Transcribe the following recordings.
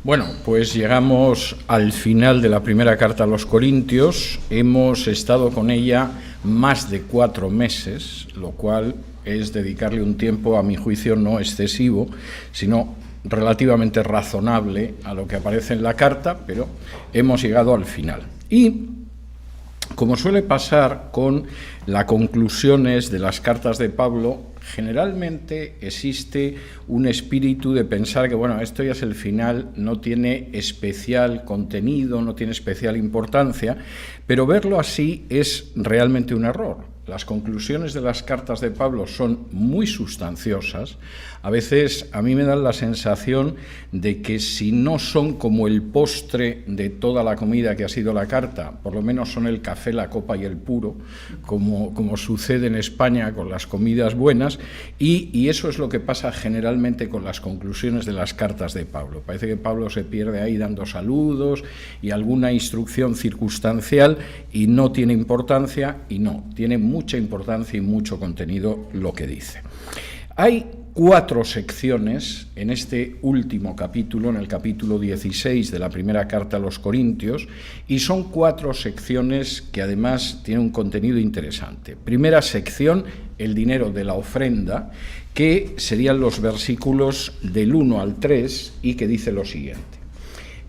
Bueno, pues llegamos al final de la primera carta a los Corintios. Hemos estado con ella más de 4 meses, lo cual es dedicarle un tiempo, a mi juicio, no excesivo, sino relativamente razonable a lo que aparece en la carta, pero hemos llegado al final. Y, como suele pasar con las conclusiones de las cartas de Pablo, generalmente existe un espíritu de pensar que, bueno, esto ya es el final, no tiene especial contenido, no tiene especial importancia, pero verlo así es realmente un error. Las conclusiones de las cartas de Pablo son muy sustanciosas. A veces a mí me dan la sensación de que si no son como el postre de toda la comida que ha sido la carta, por lo menos son el café, la copa y el puro, como sucede en España con las comidas buenas, y eso es lo que pasa generalmente con las conclusiones de las cartas de Pablo. Parece que Pablo se pierde ahí dando saludos y alguna instrucción circunstancial y no tiene importancia, y no, tiene mucha importancia y mucho contenido lo que dice. Hay 4 secciones en este último capítulo, en el capítulo 16 de la primera carta a los Corintios, y son 4 secciones que además tienen un contenido interesante. Primera sección, el dinero de la ofrenda, que serían los versículos del 1 al 3 y que dice lo siguiente.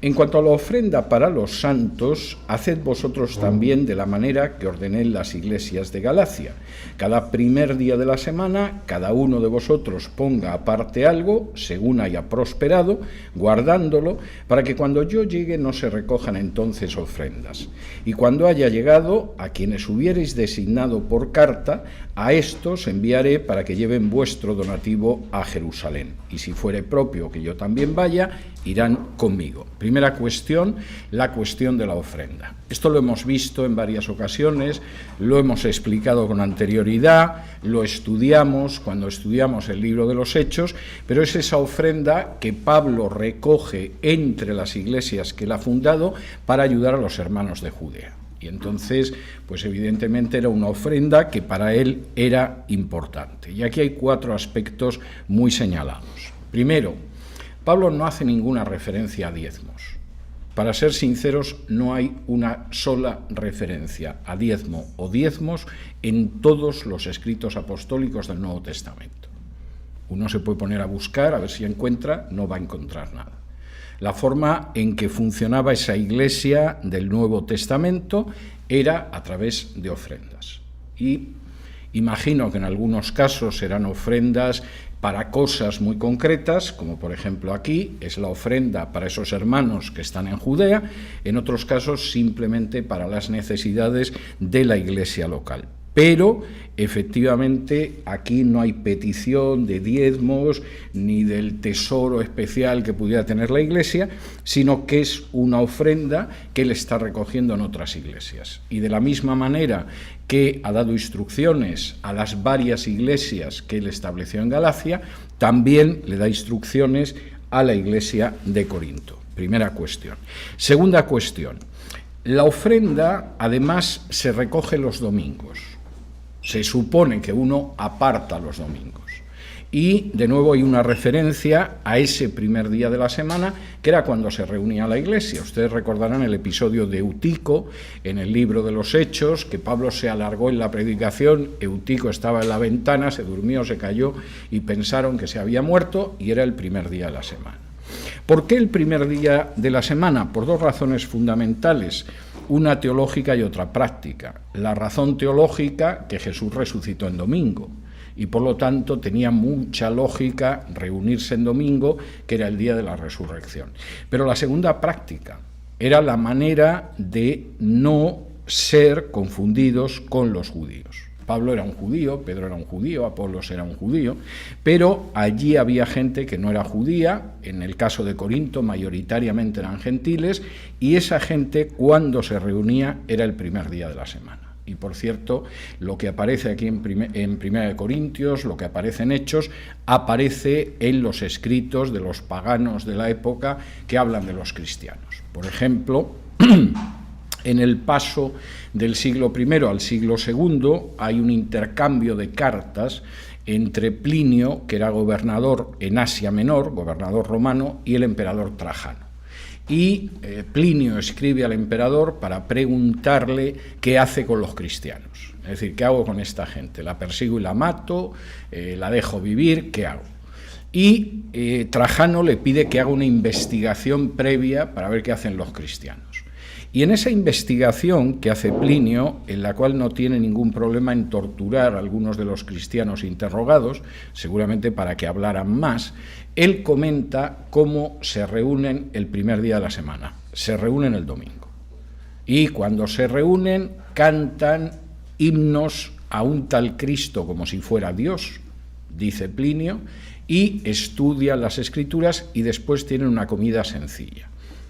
En cuanto a la ofrenda para los santos, haced vosotros también de la manera que ordené en las iglesias de Galacia. Cada primer día de la semana, cada uno de vosotros ponga aparte algo, según haya prosperado, guardándolo, para que cuando yo llegue no se recojan entonces ofrendas. Y cuando haya llegado, a quienes hubiereis designado por carta, a estos enviaré para que lleven vuestro donativo a Jerusalén. Y si fuere propio que yo también vaya, irán conmigo. Primera cuestión, la cuestión de la ofrenda. Esto lo hemos visto en varias ocasiones, lo hemos explicado con anterioridad, lo estudiamos cuando estudiamos el libro de los Hechos, pero es esa ofrenda que Pablo recoge entre las iglesias que él ha fundado para ayudar a los hermanos de Judea. Y entonces, pues evidentemente era una ofrenda que para él era importante. Y aquí hay 4 aspectos muy señalados. Primero, Pablo no hace ninguna referencia a diezmos. Para ser sinceros, no hay una sola referencia a diezmo o diezmos en todos los escritos apostólicos del Nuevo Testamento. Uno se puede poner a buscar, a ver si encuentra, no va a encontrar nada. La forma en que funcionaba esa iglesia del Nuevo Testamento era a través de ofrendas. Y imagino que en algunos casos eran ofrendas para cosas muy concretas, como por ejemplo aquí es la ofrenda para esos hermanos que están en Judea, en otros casos simplemente para las necesidades de la iglesia local. Pero, efectivamente, aquí no hay petición de diezmos ni del tesoro especial que pudiera tener la Iglesia, sino que es una ofrenda que él está recogiendo en otras iglesias. Y de la misma manera que ha dado instrucciones a las varias iglesias que él estableció en Galacia, también le da instrucciones a la iglesia de Corinto. Primera cuestión. Segunda cuestión. La ofrenda, además, se recoge los domingos. Se supone que uno aparta los domingos. Y, de nuevo, hay una referencia a ese primer día de la semana, que era cuando se reunía la iglesia. Ustedes recordarán el episodio de Eutico, en el libro de los Hechos, que Pablo se alargó en la predicación, Eutico estaba en la ventana, se durmió, se cayó, y pensaron que se había muerto, y era el primer día de la semana. ¿Por qué el primer día de la semana? Por 2 razones fundamentales, una teológica y otra práctica. La razón teológica, que Jesús resucitó en domingo, y por lo tanto tenía mucha lógica reunirse en domingo, que era el día de la resurrección. Pero la segunda práctica era la manera de no ser confundidos con los judíos. Pablo era un judío, Pedro era un judío, Apolos era un judío, pero allí había gente que no era judía, en el caso de Corinto mayoritariamente eran gentiles, y esa gente cuando se reunía era el primer día de la semana. Y por cierto, lo que aparece aquí en Primera de Corintios, lo que aparece en Hechos, aparece en los escritos de los paganos de la época que hablan de los cristianos. Por ejemplo, en el paso del siglo I al siglo II hay un intercambio de cartas entre Plinio, que era gobernador en Asia Menor, gobernador romano, y el emperador Trajano. y Plinio escribe al emperador para preguntarle qué hace con los cristianos. Es decir, ¿qué hago con esta gente? ¿La persigo y la mato? ¿La dejo vivir? ¿Qué hago? Y Trajano le pide que haga una investigación previa para ver qué hacen los cristianos. Y en esa investigación que hace Plinio, en la cual no tiene ningún problema en torturar a algunos de los cristianos interrogados, seguramente para que hablaran más, él comenta cómo se reúnen el primer día de la semana. Se reúnen el domingo. Y cuando se reúnen, cantan himnos a un tal Cristo como si fuera Dios, dice Plinio, y estudian las Escrituras y después tienen una comida sencilla,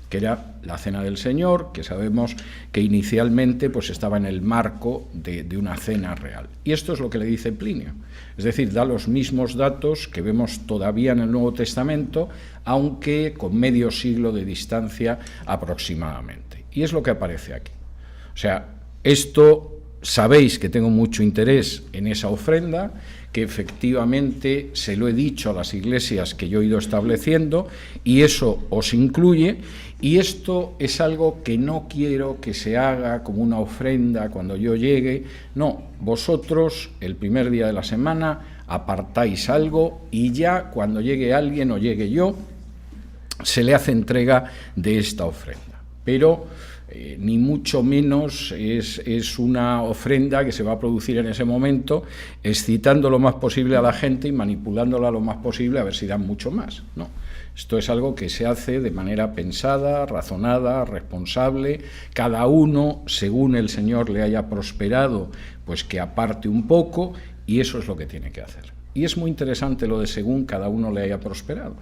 que era la Cena del Señor, que sabemos que inicialmente pues, estaba en el marco de una cena real. Y esto es lo que le dice Plinio. Es decir, da los mismos datos que vemos todavía en el Nuevo Testamento, aunque con medio siglo de distancia aproximadamente. Y es lo que aparece aquí. O sea, esto sabéis que tengo mucho interés en esa ofrenda, que efectivamente se lo he dicho a las iglesias que yo he ido estableciendo, y eso os incluye, y esto es algo que no quiero que se haga como una ofrenda cuando yo llegue. No, vosotros el primer día de la semana apartáis algo y ya cuando llegue alguien o llegue yo, se le hace entrega de esta ofrenda. Pero ni mucho menos es una ofrenda que se va a producir en ese momento, excitando lo más posible a la gente y manipulándola lo más posible a ver si dan mucho más. No, esto es algo que se hace de manera pensada, razonada, responsable, cada uno, según el Señor le haya prosperado, pues que aparte un poco, y eso es lo que tiene que hacer. Y es muy interesante lo de según cada uno le haya prosperado.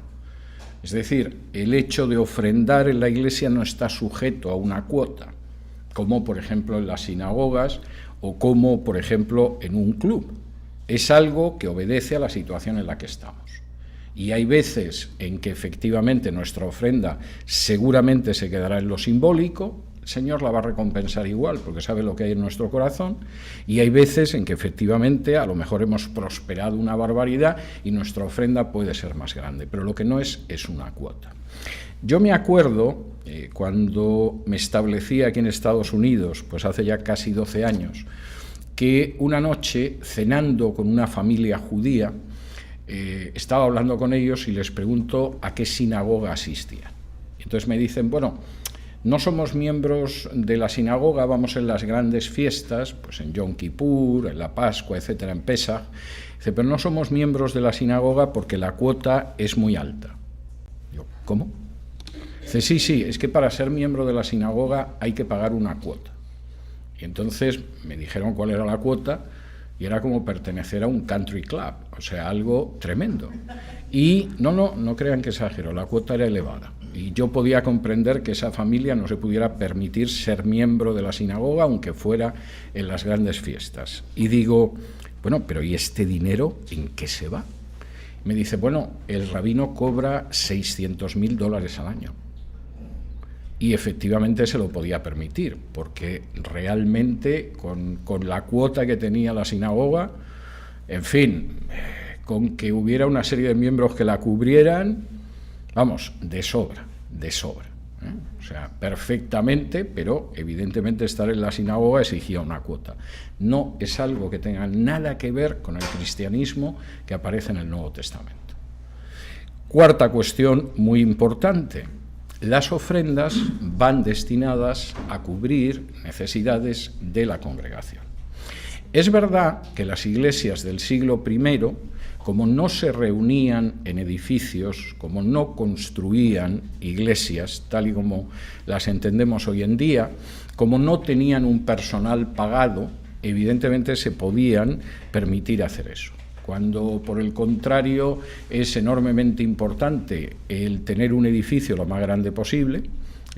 Es decir, el hecho de ofrendar en la iglesia no está sujeto a una cuota, como por ejemplo en las sinagogas o como por ejemplo en un club. Es algo que obedece a la situación en la que estamos. Y hay veces en que efectivamente nuestra ofrenda seguramente se quedará en lo simbólico, el Señor la va a recompensar igual porque sabe lo que hay en nuestro corazón, y hay veces en que efectivamente a lo mejor hemos prosperado una barbaridad y nuestra ofrenda puede ser más grande, pero lo que no es una cuota. Yo me acuerdo cuando me establecí aquí en Estados Unidos, pues hace ya casi 12 años, que una noche cenando con una familia judía, estaba hablando con ellos y les pregunto a qué sinagoga asistían. Entonces me dicen, bueno, no somos miembros de la sinagoga, vamos en las grandes fiestas, pues en Yom Kippur, en la Pascua, etcétera, en Pesaj. Dice, pero no somos miembros de la sinagoga porque la cuota es muy alta. Yo, ¿cómo? Dice, sí, es que para ser miembro de la sinagoga hay que pagar una cuota. Y entonces me dijeron cuál era la cuota y era como pertenecer a un country club, o sea, algo tremendo. Y no crean que exagero, la cuota era elevada. Y yo podía comprender que esa familia no se pudiera permitir ser miembro de la sinagoga, aunque fuera en las grandes fiestas. Y digo, bueno, pero ¿y este dinero en qué se va? Me dice, bueno, el rabino cobra $600,000 al año. Y efectivamente se lo podía permitir, porque realmente con la cuota que tenía la sinagoga, en fin, con que hubiera una serie de miembros que la cubrieran, vamos, de sobra. O sea, perfectamente, pero evidentemente estar en la sinagoga exigía una cuota. No es algo que tenga nada que ver con el cristianismo que aparece en el Nuevo Testamento. Cuarta cuestión muy importante. Las ofrendas van destinadas a cubrir necesidades de la congregación. Es verdad que las iglesias del siglo I, como no se reunían en edificios, como no construían iglesias tal y como las entendemos hoy en día, como no tenían un personal pagado, evidentemente se podían permitir hacer eso. Cuando, por el contrario, es enormemente importante el tener un edificio lo más grande posible.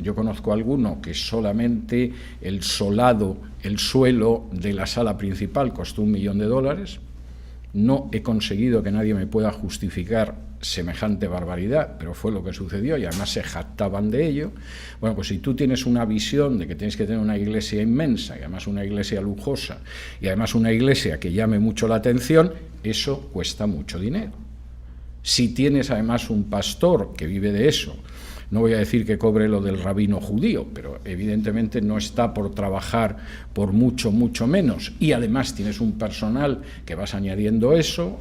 Yo conozco a alguno que solamente el solado, el suelo de la sala principal costó $1 millón. No he conseguido que nadie me pueda justificar semejante barbaridad, pero fue lo que sucedió y además se jactaban de ello. Bueno, pues si tú tienes una visión de que tienes que tener una iglesia inmensa y además una iglesia lujosa y además una iglesia que llame mucho la atención, eso cuesta mucho dinero. Si tienes además un pastor que vive de eso no voy a decir que cobre lo del rabino judío, pero evidentemente no está por trabajar por mucho menos, y además tienes un personal que vas añadiendo eso,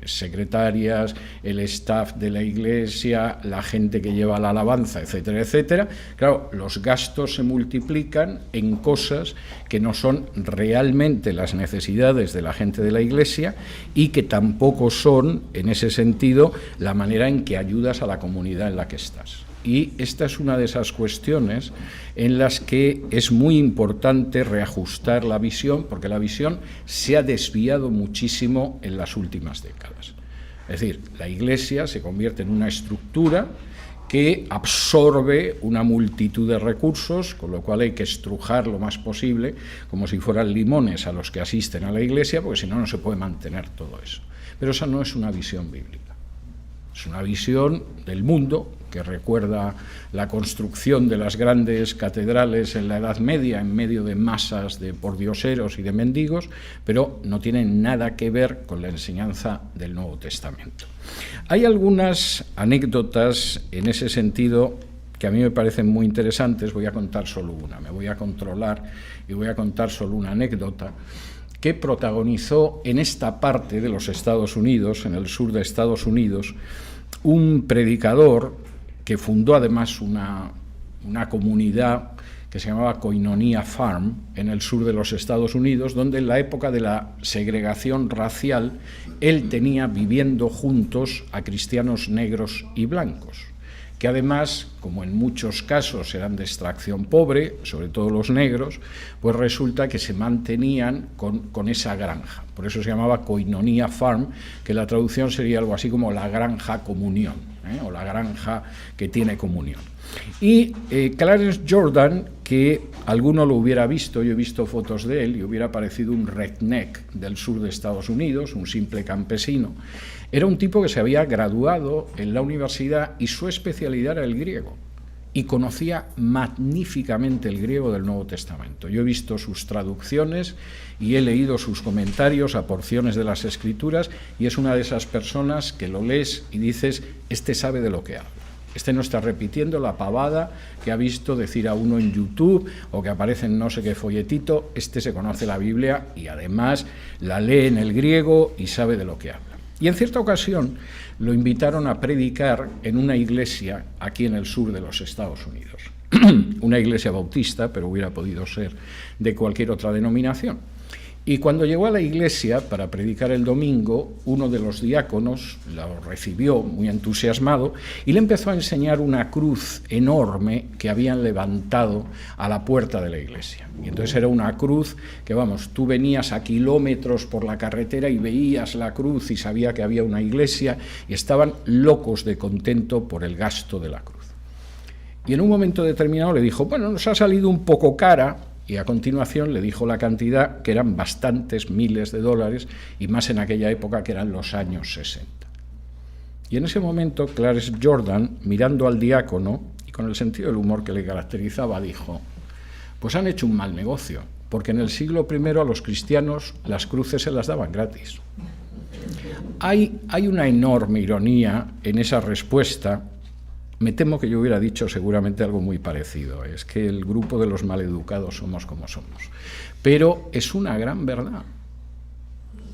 secretarias, el staff de la iglesia, la gente que lleva la alabanza, etcétera, etcétera. Claro, los gastos se multiplican en cosas que no son realmente las necesidades de la gente de la iglesia y que tampoco son, en ese sentido, la manera en que ayudas a la comunidad en la que estás. Y esta es una de esas cuestiones en las que es muy importante reajustar la visión, porque la visión se ha desviado muchísimo en las últimas décadas. Es decir, la Iglesia se convierte en una estructura que absorbe una multitud de recursos, con lo cual hay que estrujar lo más posible, como si fueran limones a los que asisten a la Iglesia, porque si no, no se puede mantener todo eso. Pero esa no es una visión bíblica. Es una visión del mundo que recuerda la construcción de las grandes catedrales en la Edad Media en medio de masas de pordioseros y de mendigos, pero no tiene nada que ver con la enseñanza del Nuevo Testamento. Hay algunas anécdotas en ese sentido que a mí me parecen muy interesantes. Voy a contar solo una, me voy a controlar y voy a contar solo una anécdota que protagonizó en esta parte de los Estados Unidos, en el sur de Estados Unidos, un predicador que fundó además una comunidad que se llamaba Koinonia Farm en el sur de los Estados Unidos, donde en la época de la segregación racial él tenía viviendo juntos a cristianos negros y blancos, que además, como en muchos casos eran de extracción pobre, sobre todo los negros, pues resulta que se mantenían con esa granja. Por eso se llamaba Koinonia Farm, que la traducción sería algo así como la granja comunión, o la granja que tiene comunión. Y Clarence Jordan, que alguno lo hubiera visto, yo he visto fotos de él, y hubiera parecido un redneck del sur de Estados Unidos, un simple campesino, era un tipo que se había graduado en la universidad y su especialidad era el griego, y conocía magníficamente el griego del Nuevo Testamento. Yo he visto sus traducciones y he leído sus comentarios a porciones de las Escrituras, y es una de esas personas que lo lees y dices, este sabe de lo que habla. Este no está repitiendo la pavada que ha visto decir a uno en YouTube o que aparece en no sé qué folletito. Este se conoce la Biblia y además la lee en el griego y sabe de lo que habla. Y en cierta ocasión lo invitaron a predicar en una iglesia aquí en el sur de los Estados Unidos. Una iglesia bautista, pero hubiera podido ser de cualquier otra denominación. Y cuando llegó a la iglesia para predicar el domingo, uno de los diáconos lo recibió muy entusiasmado y le empezó a enseñar una cruz enorme que habían levantado a la puerta de la iglesia. Y entonces era una cruz que, vamos, tú venías a kilómetros por la carretera y veías la cruz y sabía que había una iglesia, y estaban locos de contento por el gasto de la cruz. Y en un momento determinado le dijo, bueno, nos ha salido un poco cara. Y a continuación le dijo la cantidad, que eran bastantes miles de dólares, y más en aquella época que eran los años 60. Y en ese momento Clarence Jordan, mirando al diácono y con el sentido del humor que le caracterizaba, dijo, pues han hecho un mal negocio, porque en el siglo I a los cristianos las cruces se las daban gratis. Hay una enorme ironía en esa respuesta. Me temo que yo hubiera dicho seguramente algo muy parecido. Es que el grupo de los maleducados somos como somos. Pero es una gran verdad.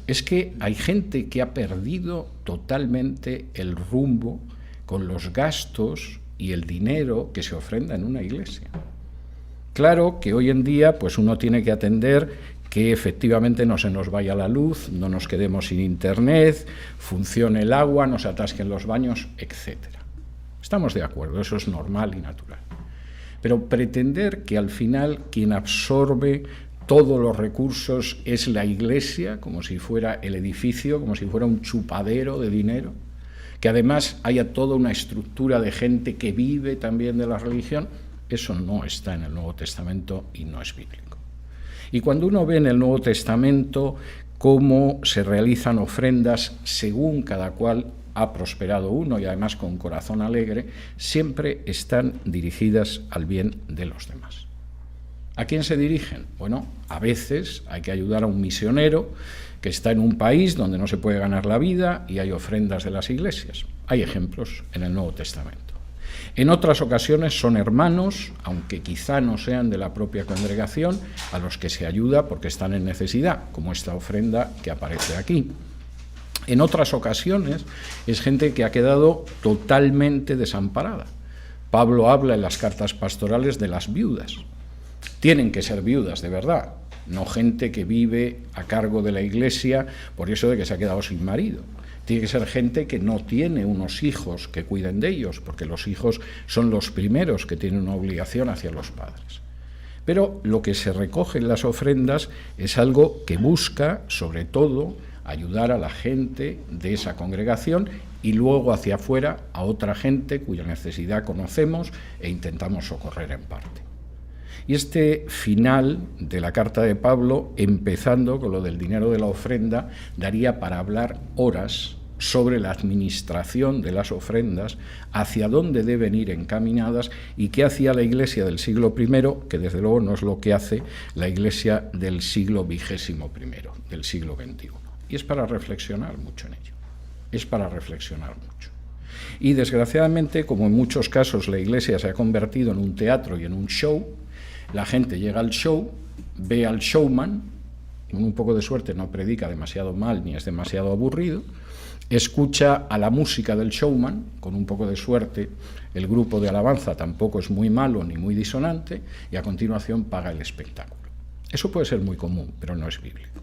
Es que hay gente que ha perdido totalmente el rumbo con los gastos y el dinero que se ofrenda en una iglesia. Claro que hoy en día pues uno tiene que atender que efectivamente no se nos vaya la luz, no nos quedemos sin internet, funcione el agua, nos atasquen los baños, etcétera. Estamos de acuerdo, eso es normal y natural. Pero pretender que al final quien absorbe todos los recursos es la iglesia, como si fuera el edificio, como si fuera un chupadero de dinero, que además haya toda una estructura de gente que vive también de la religión, eso no está en el Nuevo Testamento y no es bíblico. Y cuando uno ve en el Nuevo Testamento cómo se realizan ofrendas según cada cual ha prosperado uno, y además con corazón alegre, siempre están dirigidas al bien de los demás. ¿A quién se dirigen? Bueno, a veces hay que ayudar a un misionero que está en un país donde no se puede ganar la vida y hay ofrendas de las iglesias. Hay ejemplos en el Nuevo Testamento. En otras ocasiones son hermanos, aunque quizá no sean de la propia congregación, a los que se ayuda porque están en necesidad, como esta ofrenda que aparece aquí. En otras ocasiones es gente que ha quedado totalmente desamparada. Pablo habla en las cartas pastorales de las viudas. Tienen que ser viudas de verdad, no gente que vive a cargo de la Iglesia por eso de que se ha quedado sin marido. Tiene que ser gente que no tiene unos hijos que cuiden de ellos, porque los hijos son los primeros que tienen una obligación hacia los padres. Pero lo que se recoge en las ofrendas es algo que busca, sobre todo, ayudar a la gente de esa congregación y luego hacia afuera a otra gente cuya necesidad conocemos e intentamos socorrer en parte. Y este final de la carta de Pablo, empezando con lo del dinero de la ofrenda, daría para hablar horas sobre la administración de las ofrendas, hacia dónde deben ir encaminadas y qué hacía la Iglesia del siglo I, que desde luego no es lo que hace la Iglesia del siglo XXI, del siglo XXI. Y es para reflexionar mucho en ello, es para reflexionar mucho. Y desgraciadamente, como en muchos casos la Iglesia se ha convertido en un teatro y en un show, la gente llega al show, ve al showman, con un poco de suerte no predica demasiado mal ni es demasiado aburrido, escucha a la música del showman, con un poco de suerte el grupo de alabanza tampoco es muy malo ni muy disonante, y a continuación paga el espectáculo. Eso puede ser muy común, pero no es bíblico.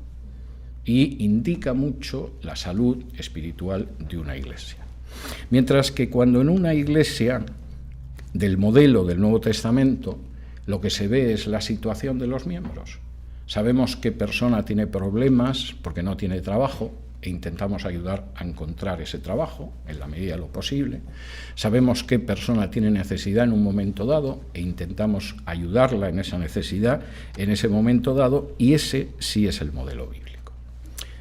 Y indica mucho la salud espiritual de una iglesia. Mientras que cuando en una iglesia del modelo del Nuevo Testamento lo que se ve es la situación de los miembros. Sabemos qué persona tiene problemas porque no tiene trabajo e intentamos ayudar a encontrar ese trabajo en la medida de lo posible. Sabemos qué persona tiene necesidad en un momento dado e intentamos ayudarla en esa necesidad en ese momento dado, y ese sí es el modelo bíblico.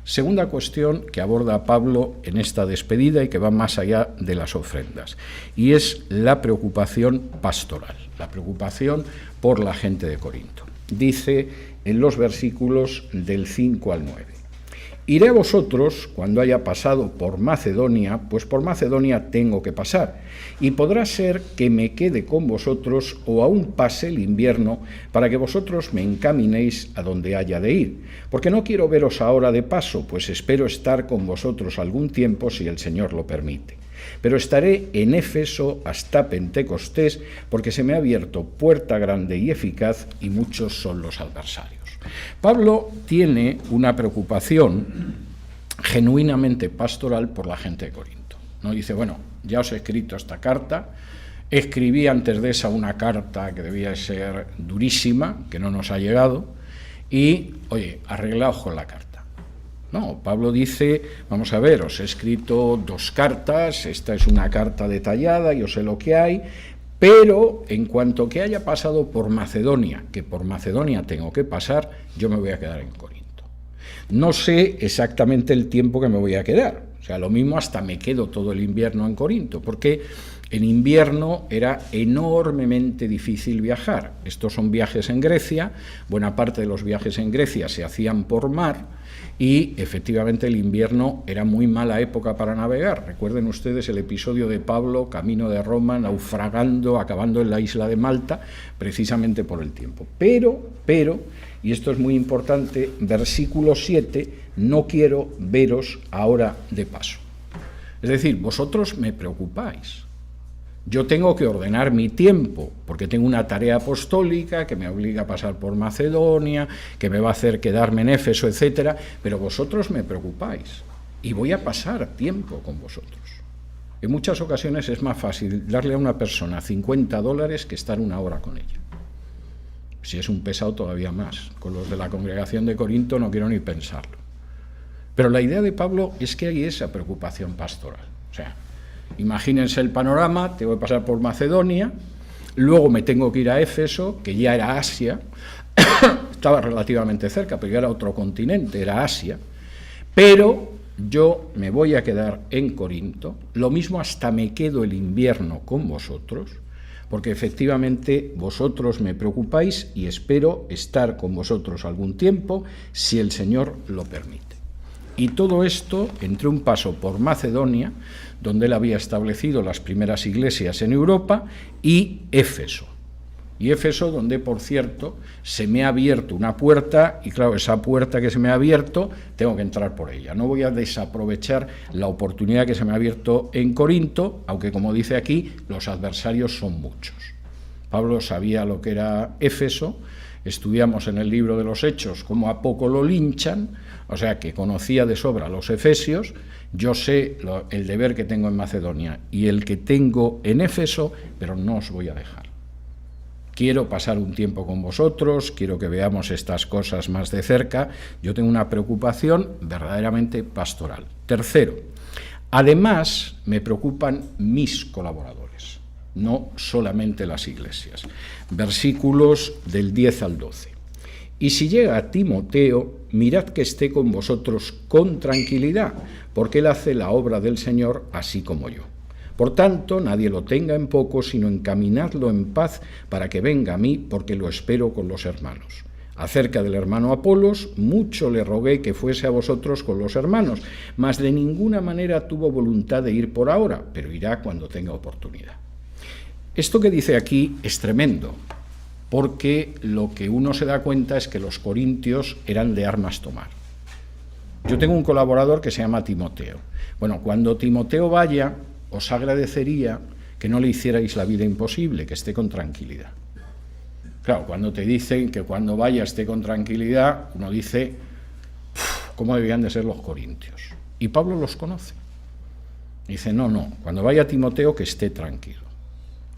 Segunda cuestión que aborda Pablo en esta despedida y que va más allá de las ofrendas, y es la preocupación pastoral, la preocupación por la gente de Corinto. Dice en los versículos del 5 al 9: «Iré a vosotros cuando haya pasado por Macedonia, pues por Macedonia tengo que pasar, y podrá ser que me quede con vosotros o aún pase el invierno para que vosotros me encaminéis a donde haya de ir, porque no quiero veros ahora de paso, pues espero estar con vosotros algún tiempo si el Señor lo permite. Pero estaré en Éfeso hasta Pentecostés, porque se me ha abierto puerta grande y eficaz, y muchos son los adversarios». Pablo tiene una preocupación genuinamente pastoral por la gente de Corinto. No dice, bueno, ya os he escrito esta carta, escribí antes de esa una carta que debía ser durísima, que no nos ha llegado, y, oye, arreglaos con la carta. No, Pablo dice, vamos a ver, os he escrito 2 cartas, esta es una carta detallada, yo sé lo que hay, pero en cuanto que haya pasado por Macedonia, que por Macedonia tengo que pasar, yo me voy a quedar en Corinto. No sé exactamente el tiempo que me voy a quedar, o sea, lo mismo hasta me quedo todo el invierno en Corinto, porque en invierno era enormemente difícil viajar. Estos son viajes en Grecia, buena parte de los viajes en Grecia se hacían por mar, y efectivamente el invierno era muy mala época para navegar. Recuerden ustedes el episodio de Pablo, camino de Roma, naufragando, acabando en la isla de Malta, precisamente por el tiempo. Pero, y esto es muy importante, versículo 7, no quiero veros ahora de paso. Es decir, vosotros me preocupáis. Yo tengo que ordenar mi tiempo, porque tengo una tarea apostólica que me obliga a pasar por Macedonia, que me va a hacer quedarme en Éfeso, etcétera, pero vosotros me preocupáis y voy a pasar tiempo con vosotros. En muchas ocasiones es más fácil darle a una persona $50 que estar 1 hora con ella. Si es un pesado, todavía más. Con los de la congregación de Corinto no quiero ni pensarlo. Pero la idea de Pablo es que hay esa preocupación pastoral. O sea, imagínense el panorama, tengo que pasar por Macedonia, luego me tengo que ir a Éfeso, que ya era Asia, estaba relativamente cerca, pero ya era otro continente, era Asia, pero yo me voy a quedar en Corinto, lo mismo hasta me quedo el invierno con vosotros, porque efectivamente vosotros me preocupáis y espero estar con vosotros algún tiempo, si el Señor lo permite. Y todo esto entre un paso por Macedonia, donde él había establecido las primeras iglesias en Europa, y Éfeso. Y Éfeso, donde, por cierto, se me ha abierto una puerta, y claro, esa puerta que se me ha abierto, tengo que entrar por ella. No voy a desaprovechar la oportunidad que se me ha abierto en Corinto, aunque, como dice aquí, los adversarios son muchos. Pablo sabía lo que era Éfeso, estudiamos en el libro de los Hechos cómo a poco lo linchan, o sea que conocía de sobra a los efesios. Yo sé el deber que tengo en Macedonia y el que tengo en Éfeso, pero no os voy a dejar. Quiero pasar un tiempo con vosotros, quiero que veamos estas cosas más de cerca. Yo tengo una preocupación verdaderamente pastoral. Tercero, además me preocupan mis colaboradores, no solamente las iglesias. Versículos del 10 al 12. Y si llega Timoteo, mirad que esté con vosotros con tranquilidad, porque él hace la obra del Señor así como yo. Por tanto, nadie lo tenga en poco, sino encaminadlo en paz para que venga a mí, porque lo espero con los hermanos. Acerca del hermano Apolos, mucho le rogué que fuese a vosotros con los hermanos, mas de ninguna manera tuvo voluntad de ir por ahora, pero irá cuando tenga oportunidad. Esto que dice aquí es tremendo, porque lo que uno se da cuenta es que los corintios eran de armas tomar. Yo tengo un colaborador que se llama Timoteo. Bueno, cuando Timoteo vaya, os agradecería que no le hicierais la vida imposible, que esté con tranquilidad. Claro, cuando te dicen que cuando vaya esté con tranquilidad, uno dice, ¿cómo debían de ser los corintios? Y Pablo los conoce. Dice, no, cuando vaya Timoteo que esté tranquilo.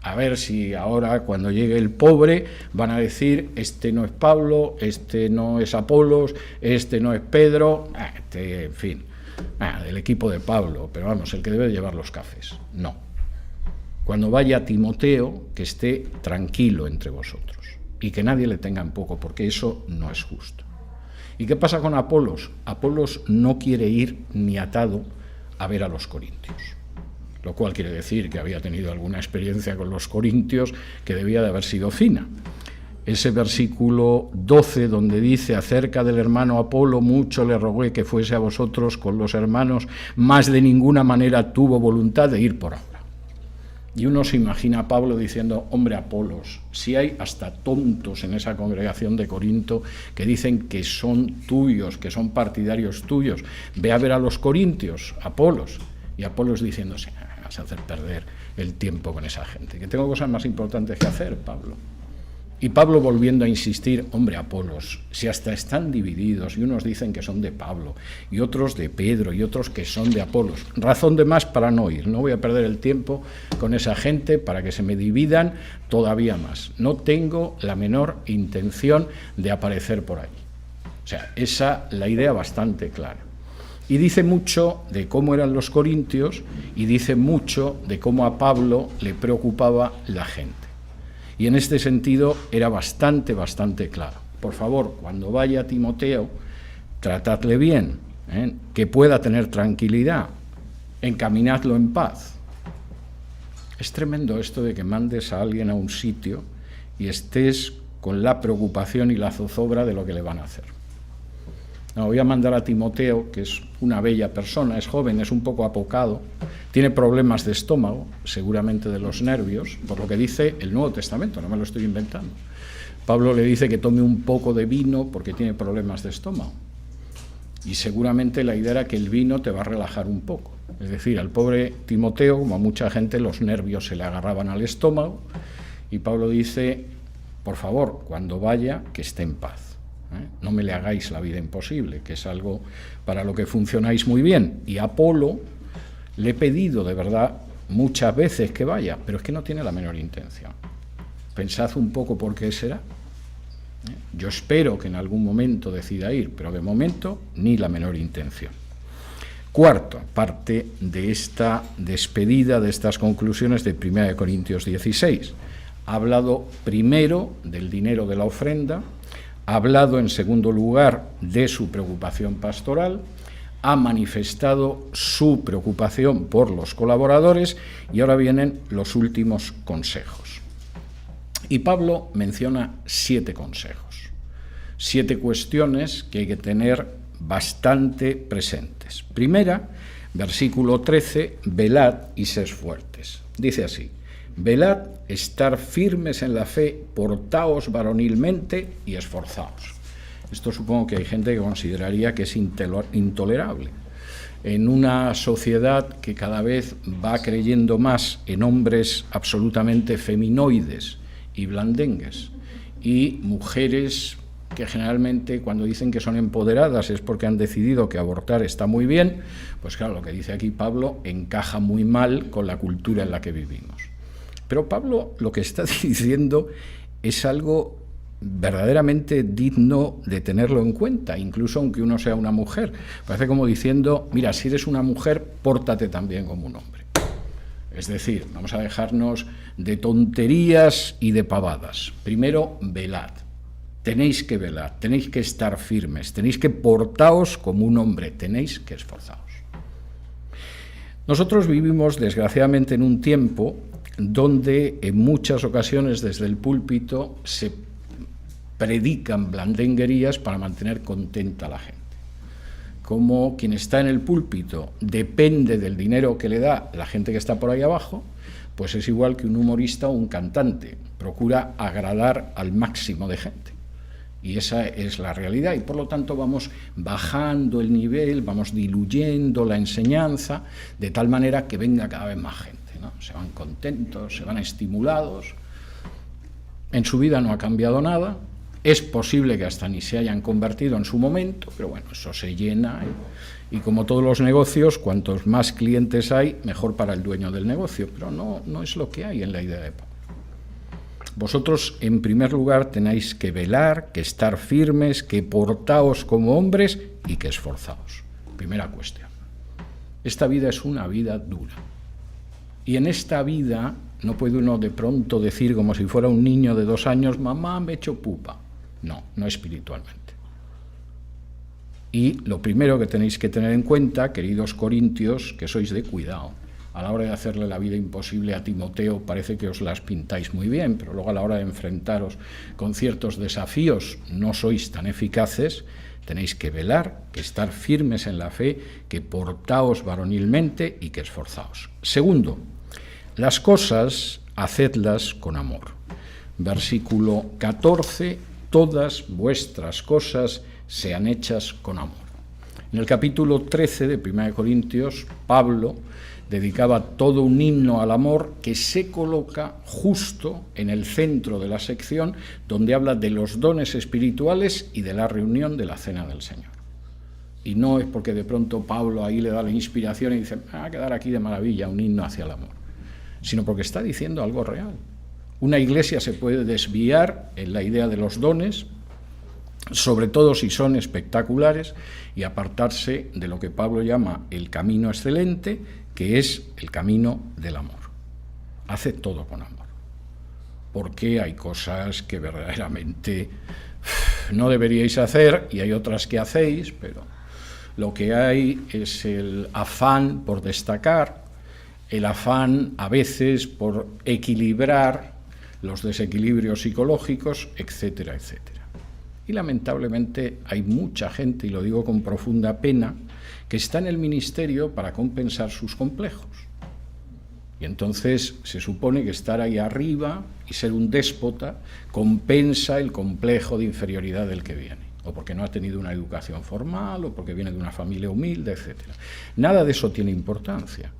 A ver si ahora, cuando llegue el pobre, van a decir, este no es Pablo, este no es Apolos, este no es Pedro, en fin, del equipo de Pablo, pero vamos, el que debe llevar los cafés. No. Cuando vaya Timoteo, que esté tranquilo entre vosotros y que nadie le tenga en poco, porque eso no es justo. ¿Y qué pasa con Apolos? Apolos no quiere ir ni atado a ver a los corintios, lo cual quiere decir que había tenido alguna experiencia con los corintios que debía de haber sido fina. Ese versículo 12 donde dice, acerca del hermano Apolo, mucho le rogué que fuese a vosotros con los hermanos, mas de ninguna manera tuvo voluntad de ir por ahora. Y uno se imagina a Pablo diciendo, hombre Apolos, si hay hasta tontos en esa congregación de Corinto que dicen que son tuyos, que son partidarios tuyos, ve a ver a los corintios, Apolos. Y Apolos diciéndose, vas a hacer perder el tiempo con esa gente, que tengo cosas más importantes que hacer, Pablo. Y Pablo volviendo a insistir, hombre Apolos, si hasta están divididos y unos dicen que son de Pablo y otros de Pedro y otros que son de Apolos, razón de más para no ir, no voy a perder el tiempo con esa gente para que se me dividan todavía más, no tengo la menor intención de aparecer por ahí. O sea, esa la idea bastante clara. Y dice mucho de cómo eran los corintios y dice mucho de cómo a Pablo le preocupaba la gente. Y en este sentido era bastante claro. Por favor, cuando vaya Timoteo, tratadle bien, que pueda tener tranquilidad, encaminadlo en paz. Es tremendo esto de que mandes a alguien a un sitio y estés con la preocupación y la zozobra de lo que le van a hacer. No, voy a mandar a Timoteo, que es una bella persona, es joven, es un poco apocado, tiene problemas de estómago, seguramente de los nervios, por lo que dice el Nuevo Testamento, no me lo estoy inventando. Pablo le dice que tome un poco de vino porque tiene problemas de estómago. Y seguramente la idea era que el vino te va a relajar un poco. Es decir, al pobre Timoteo, como a mucha gente, los nervios se le agarraban al estómago, y Pablo dice, por favor, cuando vaya, que esté en paz. No me le hagáis la vida imposible, que es algo para lo que funcionáis muy bien. Y a Apolo le he pedido de verdad muchas veces que vaya, pero es que no tiene la menor intención. Pensad un poco por qué será. Yo espero que en algún momento decida ir, pero de momento ni la menor intención. Cuarto, parte de esta despedida, de estas conclusiones de 1 Corintios 16. Ha hablado primero del dinero de la ofrenda, ha hablado en segundo lugar de su preocupación pastoral, ha manifestado su preocupación por los colaboradores y ahora vienen los últimos consejos. Y Pablo menciona 7 consejos, 7 cuestiones que hay que tener bastante presentes. Primera, versículo 13, velad y sed fuertes. Dice así: velad, estar firmes en la fe, portaos varonilmente y esforzaos. Esto supongo que hay gente que consideraría que es intolerable. En una sociedad que cada vez va creyendo más en hombres absolutamente feminoides y blandengues, y mujeres que generalmente cuando dicen que son empoderadas es porque han decidido que abortar está muy bien, pues claro, lo que dice aquí Pablo encaja muy mal con la cultura en la que vivimos. Pero Pablo lo que está diciendo es algo verdaderamente digno de tenerlo en cuenta, incluso aunque uno sea una mujer. Parece como diciendo, mira, si eres una mujer, pórtate también como un hombre. Es decir, vamos a dejarnos de tonterías y de pavadas. Primero, velad. Tenéis que velar, tenéis que estar firmes, tenéis que portaos como un hombre, tenéis que esforzaos. Nosotros vivimos, desgraciadamente, en un tiempo donde en muchas ocasiones desde el púlpito se predican blandenguerías para mantener contenta a la gente. Como quien está en el púlpito depende del dinero que le da la gente que está por ahí abajo, pues es igual que un humorista o un cantante, procura agradar al máximo de gente. Y esa es la realidad, y por lo tanto vamos bajando el nivel, vamos diluyendo la enseñanza, de tal manera que venga cada vez más gente, ¿no? Se van contentos, se van estimulados. En su vida no ha cambiado nada, es posible que hasta ni se hayan convertido en su momento, pero bueno, eso se llena, y como todos los negocios, cuantos más clientes hay, mejor para el dueño del negocio, pero no es lo que hay en la idea de Pablo. Vosotros, en primer lugar, tenéis que velar, que estar firmes, que portaos como hombres y que esforzaos. Primera cuestión. Esta vida es una vida dura. Y en esta vida no puede uno de pronto decir, como si fuera un niño de 2 años, mamá, me he hecho pupa. No espiritualmente. Y lo primero que tenéis que tener en cuenta, queridos corintios, que sois de cuidado. A la hora de hacerle la vida imposible a Timoteo parece que os las pintáis muy bien, pero luego a la hora de enfrentaros con ciertos desafíos no sois tan eficaces. Tenéis que velar, que estar firmes en la fe, que portaos varonilmente y que esforzaos. Segundo, las cosas hacedlas con amor. Versículo 14, todas vuestras cosas sean hechas con amor. En el capítulo 13 de 1 Corintios, Pablo dedicaba todo un himno al amor que se coloca justo en el centro de la sección, donde habla de los dones espirituales y de la reunión de la Cena del Señor. Y no es porque de pronto Pablo ahí le da la inspiración y dice, me va a quedar aquí de maravilla un himno hacia el amor, sino porque está diciendo algo real. Una iglesia se puede desviar en la idea de los dones, sobre todo si son espectaculares, y apartarse de lo que Pablo llama el camino excelente, que es el camino del amor. Haced todo con amor. Porque hay cosas que verdaderamente no deberíais hacer y hay otras que hacéis, pero lo que hay es el afán por destacar, el afán a veces por equilibrar los desequilibrios psicológicos, etcétera, etcétera. Y lamentablemente hay mucha gente, y lo digo con profunda pena, que está en el ministerio para compensar sus complejos. Y entonces se supone que estar ahí arriba y ser un déspota compensa el complejo de inferioridad del que viene, o porque no ha tenido una educación formal, o porque viene de una familia humilde, etcétera. Nada de eso tiene importancia.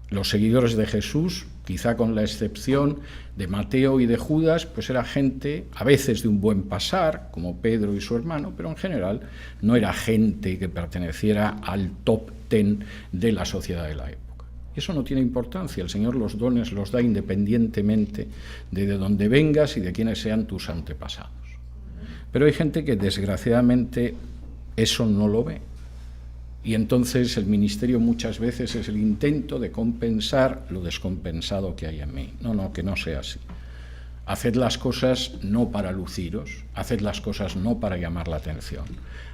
Los seguidores de Jesús, quizá con la excepción de Mateo y de Judas, pues era gente a veces de un buen pasar, como Pedro y su hermano, pero en general no era gente que perteneciera al top 10 de la sociedad de la época. Y eso no tiene importancia. El Señor los dones los da independientemente de dónde vengas y de quiénes sean tus antepasados. Pero hay gente que desgraciadamente eso no lo ve. Y entonces el ministerio muchas veces es el intento de compensar lo descompensado que hay en mí. No, que no sea así. Haced las cosas no para luciros, haced las cosas no para llamar la atención,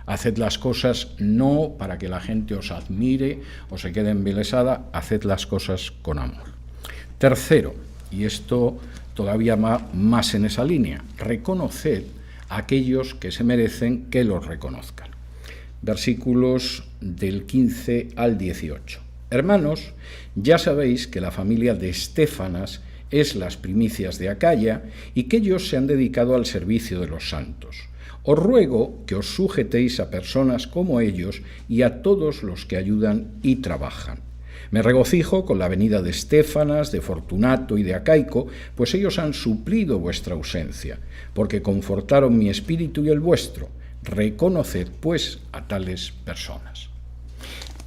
haced las cosas no para que la gente os admire o se quede embelesada, haced las cosas con amor. Tercero, y esto todavía más en esa línea, reconoced a aquellos que se merecen que los reconozcan. versículos del 15 al 18. Hermanos, ya sabéis que la familia de Estéfanas es las primicias de Acaya y que ellos se han dedicado al servicio de los santos. Os ruego que os sujetéis a personas como ellos y a todos los que ayudan y trabajan. Me regocijo con la venida de Estéfanas, de Fortunato y de Acaico, pues ellos han suplido vuestra ausencia, porque confortaron mi espíritu y el vuestro. Reconoced, pues, a tales personas.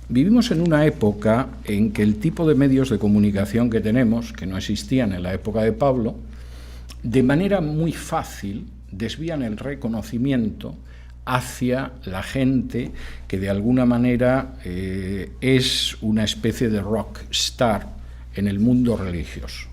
Vivimos en una época en que el tipo de medios de comunicación que tenemos, que no existían en la época de Pablo, de manera muy fácil desvían el reconocimiento hacia la gente que de alguna manera es una especie de rock star en el mundo religioso.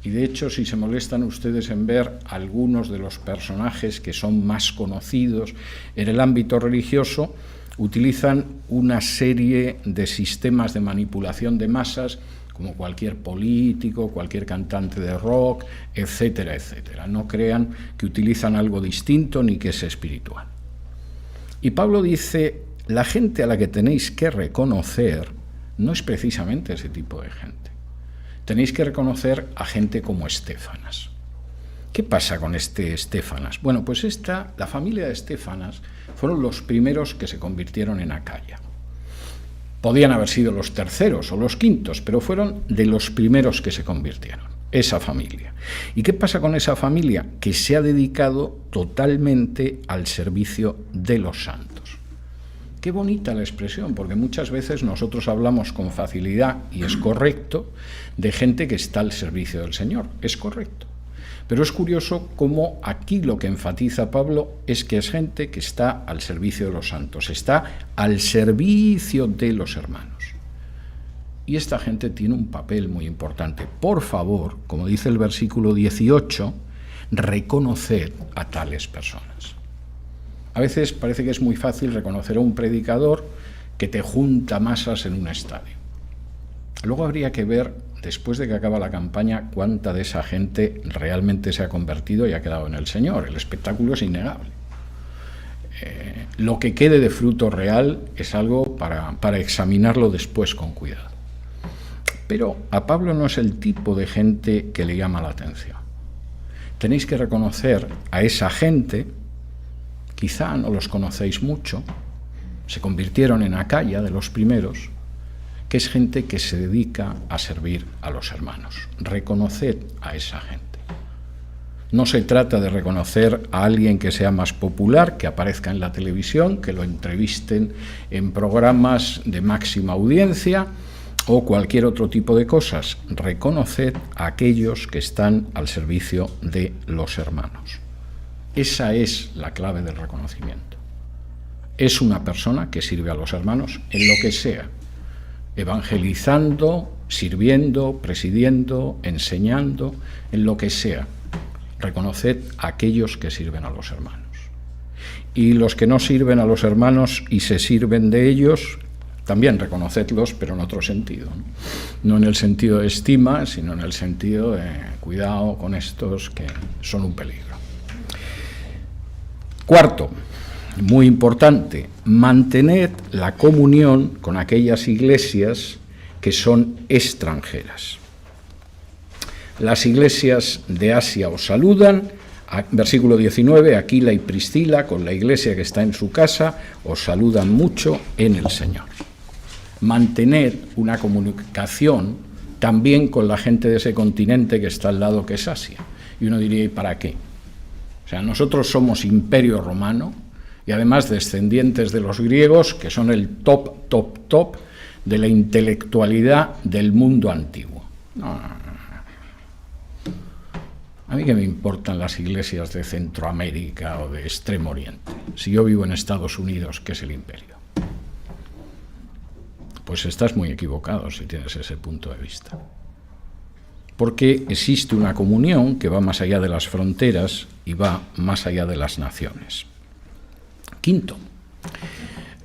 Y de hecho, si se molestan ustedes en ver algunos de los personajes que son más conocidos en el ámbito religioso, utilizan una serie de sistemas de manipulación de masas, como cualquier político, cualquier cantante de rock, etcétera, etcétera. No crean que utilizan algo distinto ni que es espiritual. Y Pablo dice, la gente a la que tenéis que reconocer no es precisamente ese tipo de gente. Tenéis que reconocer a gente como Estéfanas. ¿Qué pasa con este Estéfanas? Bueno, pues la familia de Estéfanas fueron los primeros que se convirtieron en Acaya. Podían haber sido los terceros o los quintos, pero fueron de los primeros que se convirtieron, esa familia. ¿Y qué pasa con esa familia? Que se ha dedicado totalmente al servicio de los santos. Qué bonita la expresión, porque muchas veces nosotros hablamos con facilidad, y es correcto, de gente que está al servicio del Señor, es correcto. Pero es curioso cómo aquí lo que enfatiza Pablo es que es gente que está al servicio de los santos, está al servicio de los hermanos. Y esta gente tiene un papel muy importante. Por favor, como dice el versículo 18, reconoced a tales personas. A veces parece que es muy fácil reconocer a un predicador que te junta masas en un estadio. Luego habría que ver, después de que acaba la campaña, cuánta de esa gente realmente se ha convertido y ha quedado en el Señor. El espectáculo es innegable. Lo que quede de fruto real es algo para examinarlo después con cuidado. Pero a Pablo no es el tipo de gente que le llama la atención. Tenéis que reconocer a esa gente, quizá no los conocéis mucho, se convirtieron en Acaya, de los primeros, que es gente que se dedica a servir a los hermanos. Reconoced a esa gente. No se trata de reconocer a alguien que sea más popular, que aparezca en la televisión, que lo entrevisten en programas de máxima audiencia o cualquier otro tipo de cosas. Reconoced a aquellos que están al servicio de los hermanos. Esa es la clave del reconocimiento. Es una persona que sirve a los hermanos en lo que sea. Evangelizando, sirviendo, presidiendo, enseñando, en lo que sea. Reconoced a aquellos que sirven a los hermanos. Y los que no sirven a los hermanos y se sirven de ellos, también reconocedlos, pero en otro sentido. No en el sentido de estima, sino en el sentido de cuidado con estos que son un peligro. Cuarto, muy importante, mantened la comunión con aquellas iglesias que son extranjeras. Las iglesias de Asia os saludan, versículo 19, Aquila y Priscila, con la iglesia que está en su casa, os saludan mucho en el Señor. Mantened una comunicación también con la gente de ese continente que está al lado, que es Asia. Y uno diría, ¿y para qué? O sea, nosotros somos imperio romano, y además descendientes de los griegos, que son el top de la intelectualidad del mundo antiguo. No. A mí qué me importan las iglesias de Centroamérica o de Extremo Oriente, si yo vivo en Estados Unidos, que es el imperio. Pues estás muy equivocado si tienes ese punto de vista. Porque existe una comunión que va más allá de las fronteras y va más allá de las naciones. Quinto,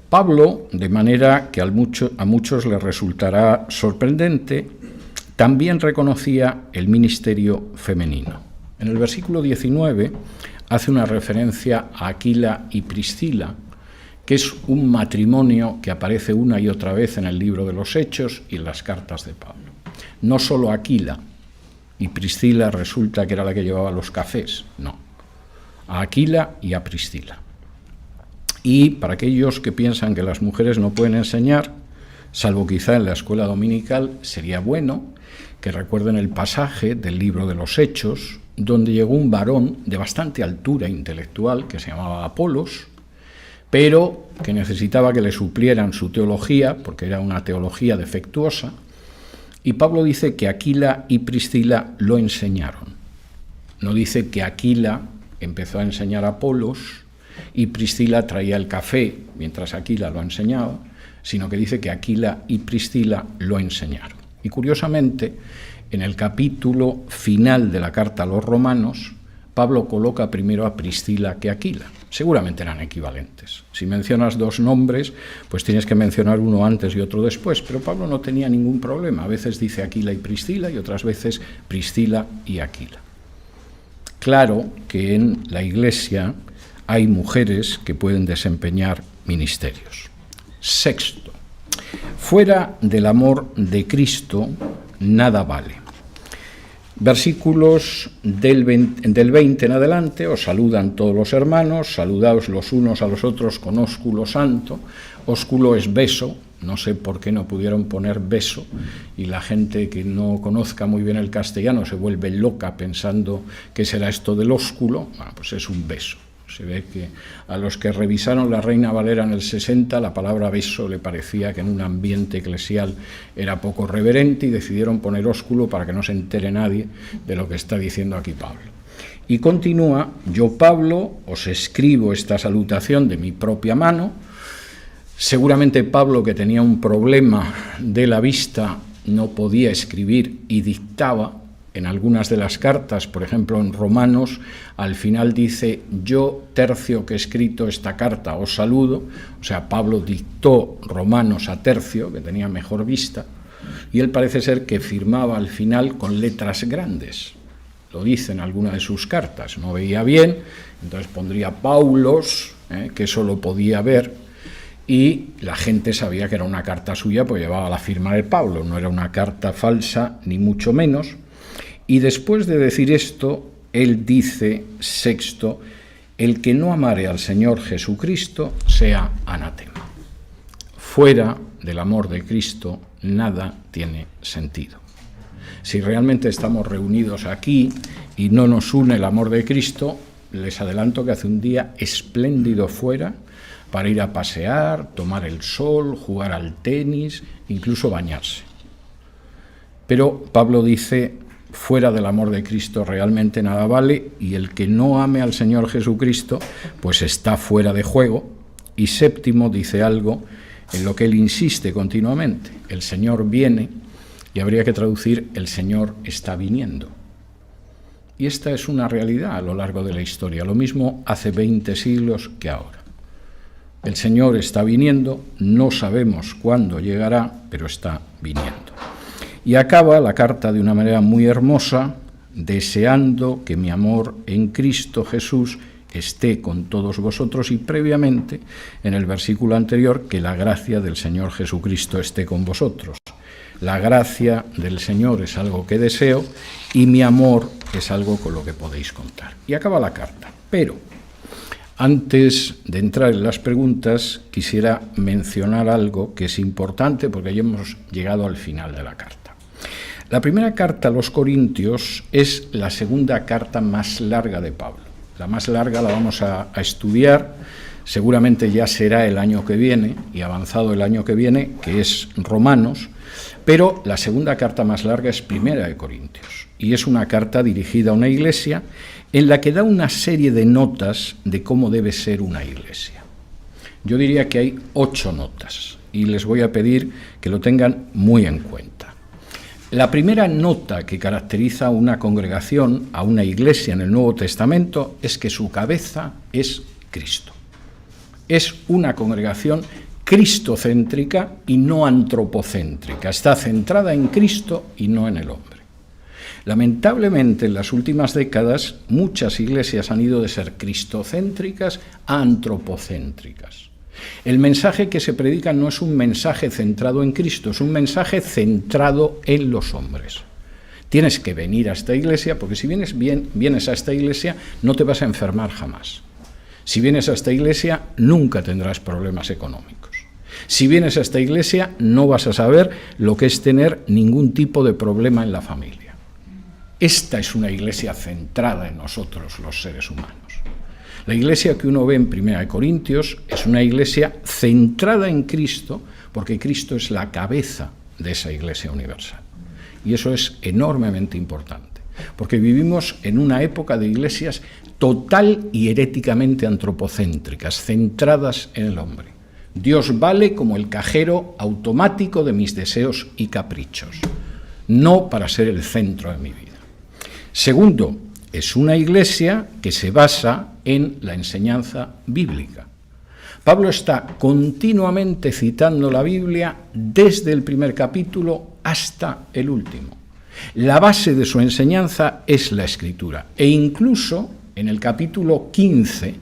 Pablo, de manera que a muchos les resultará sorprendente, también reconocía el ministerio femenino. En el versículo 19 hace una referencia a Aquila y Priscila, que es un matrimonio que aparece una y otra vez en el libro de los Hechos y en las cartas de Pablo. No solo Aquila y Priscila resulta que era la que llevaba los cafés, no. A Aquila y a Priscila. Y para aquellos que piensan que las mujeres no pueden enseñar, salvo quizá en la escuela dominical, sería bueno que recuerden el pasaje del libro de los Hechos, donde llegó un varón de bastante altura intelectual, que se llamaba Apolos, pero que necesitaba que le suplieran su teología, porque era una teología defectuosa, y Pablo dice que Aquila y Priscila lo enseñaron. No dice que Aquila empezó a enseñar a Apolos y Priscila traía el café mientras Aquila lo enseñaba, sino que dice que Aquila y Priscila lo enseñaron. Y curiosamente, en el capítulo final de la carta a los romanos, Pablo coloca primero a Priscila que a Aquila. Seguramente eran equivalentes. Si mencionas dos nombres, pues tienes que mencionar uno antes y otro después, pero Pablo no tenía ningún problema. A veces dice Aquila y Priscila y otras veces Priscila y Aquila. Claro que en la Iglesia hay mujeres que pueden desempeñar ministerios. Sexto, fuera del amor de Cristo, nada vale. Versículos del 20 en adelante, os saludan todos los hermanos, saludaos los unos a los otros con ósculo santo. Ósculo es beso, no sé por qué no pudieron poner beso, y la gente que no conozca muy bien el castellano se vuelve loca pensando qué será esto del ósculo. Bueno, pues es un beso. Se ve que a los que revisaron la Reina Valera en el 60, la palabra beso le parecía que en un ambiente eclesial era poco reverente y decidieron poner ósculo para que no se entere nadie de lo que está diciendo aquí Pablo. Y continúa, yo Pablo os escribo esta salutación de mi propia mano. Seguramente Pablo, que tenía un problema de la vista, no podía escribir y dictaba. En algunas de las cartas, por ejemplo en Romanos, al final dice, yo, Tercio, que he escrito esta carta, os saludo. O sea, Pablo dictó Romanos a Tercio, que tenía mejor vista, y él parece ser que firmaba al final con letras grandes. Lo dice en alguna de sus cartas, no veía bien, entonces pondría Paulos, que eso lo podía ver, y la gente sabía que era una carta suya, pues llevaba la firma de Pablo, no era una carta falsa, ni mucho menos. Y después de decir esto, él dice, sexto, el que no amare al Señor Jesucristo sea anatema. Fuera del amor de Cristo, nada tiene sentido. Si realmente estamos reunidos aquí y no nos une el amor de Cristo, les adelanto que hace un día espléndido fuera para ir a pasear, tomar el sol, jugar al tenis, incluso bañarse. Pero Pablo dice, fuera del amor de Cristo realmente nada vale, y el que no ame al Señor Jesucristo, pues está fuera de juego. Y séptimo, dice algo en lo que él insiste continuamente, el Señor viene, y habría que traducir, el Señor está viniendo. Y esta es una realidad a lo largo de la historia, lo mismo hace 20 siglos que ahora. El Señor está viniendo, no sabemos cuándo llegará, pero está viniendo. Y acaba la carta de una manera muy hermosa, deseando que mi amor en Cristo Jesús esté con todos vosotros, y previamente, en el versículo anterior, que la gracia del Señor Jesucristo esté con vosotros. La gracia del Señor es algo que deseo y mi amor es algo con lo que podéis contar. Y acaba la carta. Pero antes de entrar en las preguntas, quisiera mencionar algo que es importante porque ya hemos llegado al final de la carta. La primera carta a los Corintios es la segunda carta más larga de Pablo. La más larga la vamos a estudiar, seguramente ya será el año que viene, y avanzado el año que viene, que es Romanos, pero la segunda carta más larga es Primera de Corintios, y es una carta dirigida a una iglesia en la que da una serie de notas de cómo debe ser una iglesia. Yo diría que hay 8 notas, y les voy a pedir que lo tengan muy en cuenta. La primera nota que caracteriza a una congregación, a una iglesia en el Nuevo Testamento, es que su cabeza es Cristo. Es una congregación cristocéntrica y no antropocéntrica. Está centrada en Cristo y no en el hombre. Lamentablemente, en las últimas décadas, muchas iglesias han ido de ser cristocéntricas a antropocéntricas. El mensaje que se predica no es un mensaje centrado en Cristo, es un mensaje centrado en los hombres. Tienes que venir a esta iglesia, porque si vienes a esta iglesia, no te vas a enfermar jamás. Si vienes a esta iglesia, nunca tendrás problemas económicos. Si vienes a esta iglesia, no vas a saber lo que es tener ningún tipo de problema en la familia. Esta es una iglesia centrada en nosotros, los seres humanos. La iglesia que uno ve en 1 Corintios es una iglesia centrada en Cristo, porque Cristo es la cabeza de esa iglesia universal. Y eso es enormemente importante, porque vivimos en una época de iglesias total y heréticamente antropocéntricas, centradas en el hombre. Dios vale como el cajero automático de mis deseos y caprichos, no para ser el centro de mi vida. Segundo, es una iglesia que se basa en la enseñanza bíblica. Pablo está continuamente citando la Biblia desde el primer capítulo hasta el último. La base de su enseñanza es la Escritura. E incluso en el capítulo 15,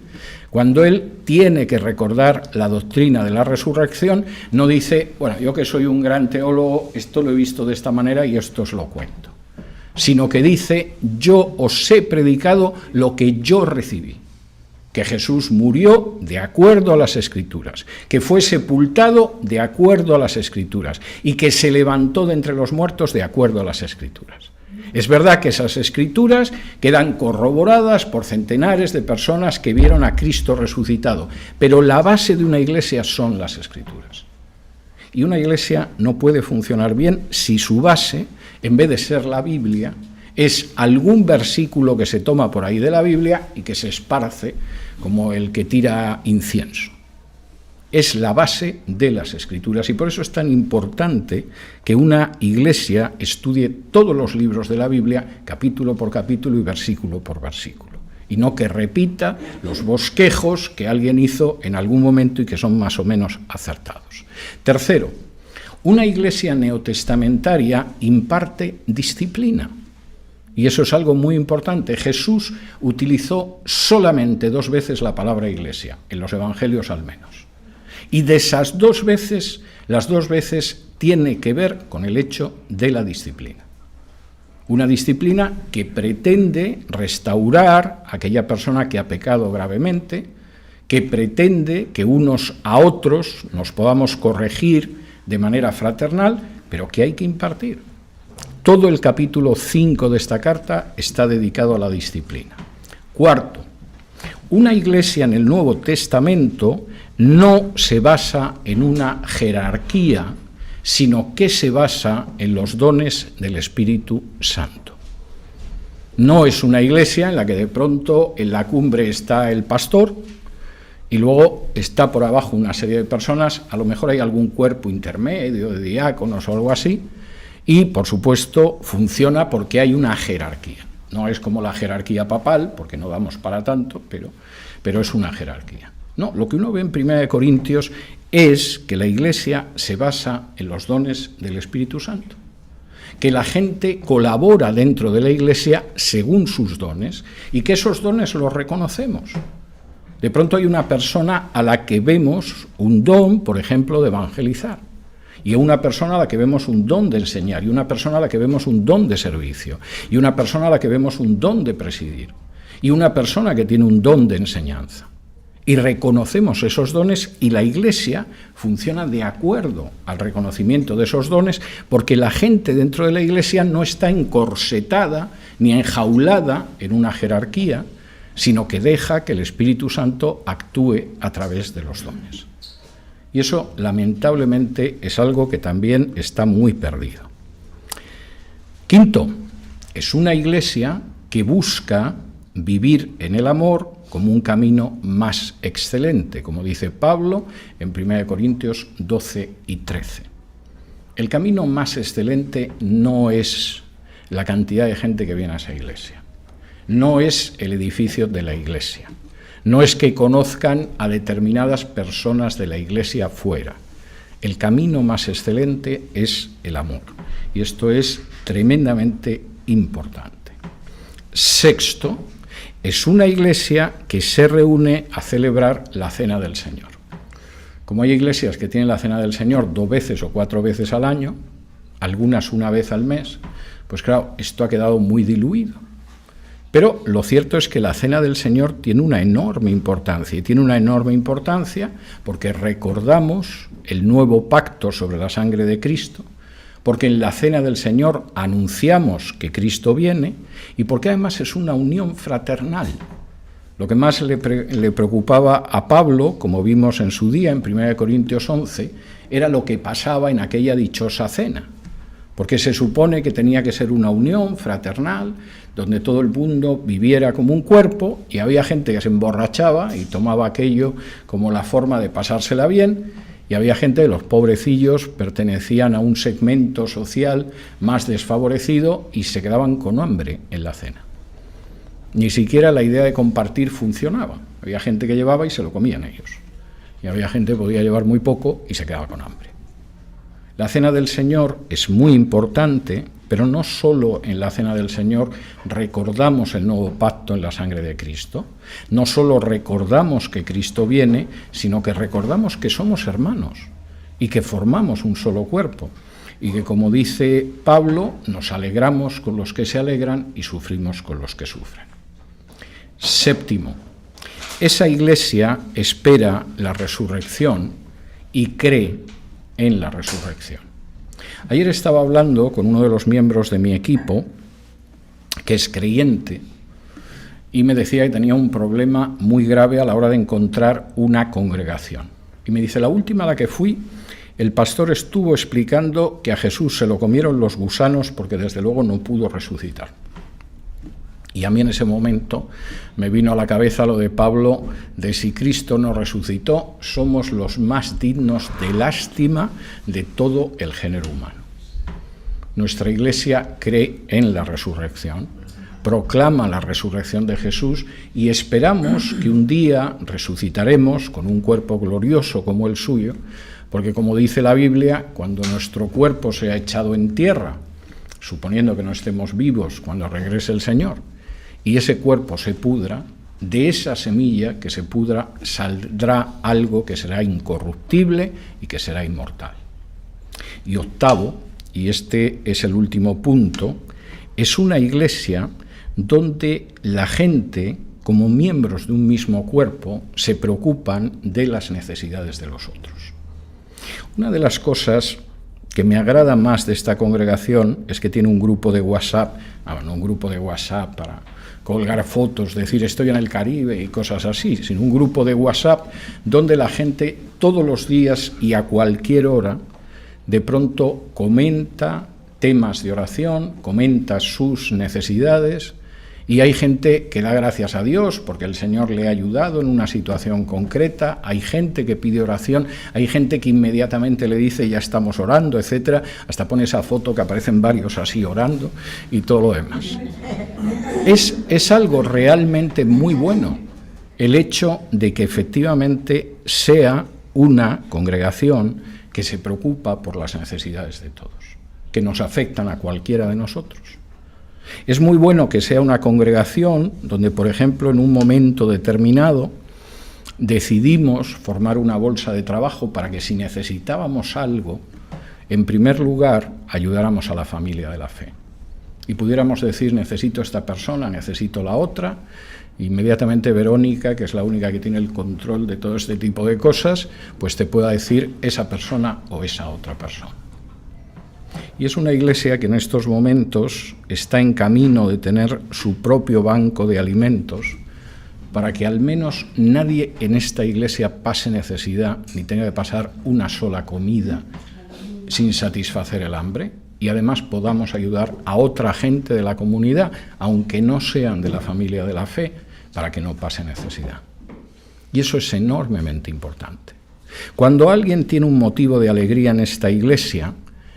cuando él tiene que recordar la doctrina de la resurrección, no dice, bueno, yo que soy un gran teólogo, esto lo he visto de esta manera y esto os lo cuento. Sino que dice, yo os he predicado lo que yo recibí. Que Jesús murió de acuerdo a las Escrituras, que fue sepultado de acuerdo a las Escrituras y que se levantó de entre los muertos de acuerdo a las Escrituras. Es verdad que esas Escrituras quedan corroboradas por centenares de personas que vieron a Cristo resucitado, pero la base de una iglesia son las Escrituras. Y una iglesia no puede funcionar bien si su base, en vez de ser la Biblia, es algún versículo que se toma por ahí de la Biblia y que se esparce como el que tira incienso. Es la base de las Escrituras y por eso es tan importante que una iglesia estudie todos los libros de la Biblia, capítulo por capítulo y versículo por versículo, y no que repita los bosquejos que alguien hizo en algún momento y que son más o menos acertados. Tercero, una iglesia neotestamentaria imparte disciplina. Y eso es algo muy importante. Jesús utilizó solamente 2 veces la palabra iglesia, en los evangelios al menos. Y de esas 2 veces, las 2 veces tiene que ver con el hecho de la disciplina. Una disciplina que pretende restaurar a aquella persona que ha pecado gravemente, que pretende que unos a otros nos podamos corregir de manera fraternal, pero que hay que impartir. Todo el capítulo 5 de esta carta está dedicado a la disciplina. Cuarto, una iglesia en el Nuevo Testamento no se basa en una jerarquía, sino que se basa en los dones del Espíritu Santo. No es una iglesia en la que de pronto en la cumbre está el pastor y luego está por abajo una serie de personas, a lo mejor hay algún cuerpo intermedio de diáconos o algo así, y, por supuesto, funciona porque hay una jerarquía. No es como la jerarquía papal, porque no damos para tanto, pero es una jerarquía. No, lo que uno ve en 1 Corintios es que la Iglesia se basa en los dones del Espíritu Santo. Que la gente colabora dentro de la Iglesia según sus dones y que esos dones los reconocemos. De pronto hay una persona a la que vemos un don, por ejemplo, de evangelizar. Y una persona a la que vemos un don de enseñar, y una persona a la que vemos un don de servicio, y una persona a la que vemos un don de presidir, y una persona que tiene un don de enseñanza. Y reconocemos esos dones y la Iglesia funciona de acuerdo al reconocimiento de esos dones porque la gente dentro de la Iglesia no está encorsetada ni enjaulada en una jerarquía, sino que deja que el Espíritu Santo actúe a través de los dones. Y eso, lamentablemente, es algo que también está muy perdido. Quinto, es una iglesia que busca vivir en el amor como un camino más excelente, como dice Pablo en 1 Corintios 12 y 13. El camino más excelente no es la cantidad de gente que viene a esa iglesia, no es el edificio de la iglesia. No es que conozcan a determinadas personas de la iglesia fuera. El camino más excelente es el amor. Y esto es tremendamente importante. Sexto, es una iglesia que se reúne a celebrar la Cena del Señor. Como hay iglesias que tienen la Cena del Señor 2 veces o 4 veces al año, algunas una vez al mes, pues claro, esto ha quedado muy diluido. Pero lo cierto es que la Cena del Señor tiene una enorme importancia, y tiene una enorme importancia porque recordamos el nuevo pacto sobre la sangre de Cristo, porque en la Cena del Señor anunciamos que Cristo viene y porque además es una unión fraternal. Lo que más le preocupaba a Pablo, como vimos en su día en 1 Corintios 11, era lo que pasaba en aquella dichosa cena, porque se supone que tenía que ser una unión fraternal, donde todo el mundo viviera como un cuerpo, y había gente que se emborrachaba y tomaba aquello como la forma de pasársela bien, y había gente, los pobrecillos, pertenecían a un segmento social más desfavorecido y se quedaban con hambre en la cena. Ni siquiera la idea de compartir funcionaba. Había gente que llevaba y se lo comían ellos. Y había gente que podía llevar muy poco y se quedaba con hambre. La Cena del Señor es muy importante, pero no solo en la Cena del Señor recordamos el nuevo pacto en la sangre de Cristo, no solo recordamos que Cristo viene, sino que recordamos que somos hermanos y que formamos un solo cuerpo, y que, como dice Pablo, nos alegramos con los que se alegran y sufrimos con los que sufren. Séptimo, esa iglesia espera la resurrección y cree en la resurrección. Ayer estaba hablando con uno de los miembros de mi equipo, que es creyente, y me decía que tenía un problema muy grave a la hora de encontrar una congregación. Y me dice, la última a la que fui, el pastor estuvo explicando que a Jesús se lo comieron los gusanos porque desde luego no pudo resucitar. Y a mí en ese momento me vino a la cabeza lo de Pablo, de si Cristo no resucitó, somos los más dignos de lástima de todo el género humano. Nuestra iglesia cree en la resurrección, proclama la resurrección de Jesús y esperamos que un día resucitaremos con un cuerpo glorioso como el suyo, porque como dice la Biblia, cuando nuestro cuerpo sea echado en tierra, suponiendo que no estemos vivos cuando regrese el Señor, y ese cuerpo se pudra, de esa semilla que se pudra saldrá algo que será incorruptible y que será inmortal. Y octavo, y este es el último punto, es una iglesia donde la gente, como miembros de un mismo cuerpo, se preocupan de las necesidades de los otros. Una de las cosas que me agrada más de esta congregación es que tiene un grupo de WhatsApp, no un grupo de WhatsApp para colgar fotos, decir estoy en el Caribe y cosas así, sino un grupo de WhatsApp donde la gente todos los días y a cualquier hora de pronto comenta temas de oración, comenta sus necesidades, y hay gente que da gracias a Dios porque el Señor le ha ayudado en una situación concreta, hay gente que pide oración, hay gente que inmediatamente le dice ya estamos orando, etcétera, hasta pone esa foto que aparecen varios así orando y todo lo demás. Es algo realmente muy bueno el hecho de que efectivamente sea una congregación que se preocupa por las necesidades de todos, que nos afectan a cualquiera de nosotros. Es muy bueno que sea una congregación donde, por ejemplo, en un momento determinado decidimos formar una bolsa de trabajo para que si necesitábamos algo, en primer lugar, ayudáramos a la familia de la fe. Y pudiéramos decir, necesito esta persona, necesito la otra. Inmediatamente Verónica, que es la única que tiene el control de todo este tipo de cosas, pues te pueda decir esa persona o esa otra persona. Y es una iglesia que en estos momentos está en camino de tener su propio banco de alimentos para que al menos nadie en esta iglesia pase necesidad ni tenga que pasar una sola comida sin satisfacer el hambre, y además podamos ayudar a otra gente de la comunidad, aunque no sean de la familia de la fe, para que no pase necesidad. Y eso es enormemente importante. Cuando alguien tiene un motivo de alegría en esta iglesia,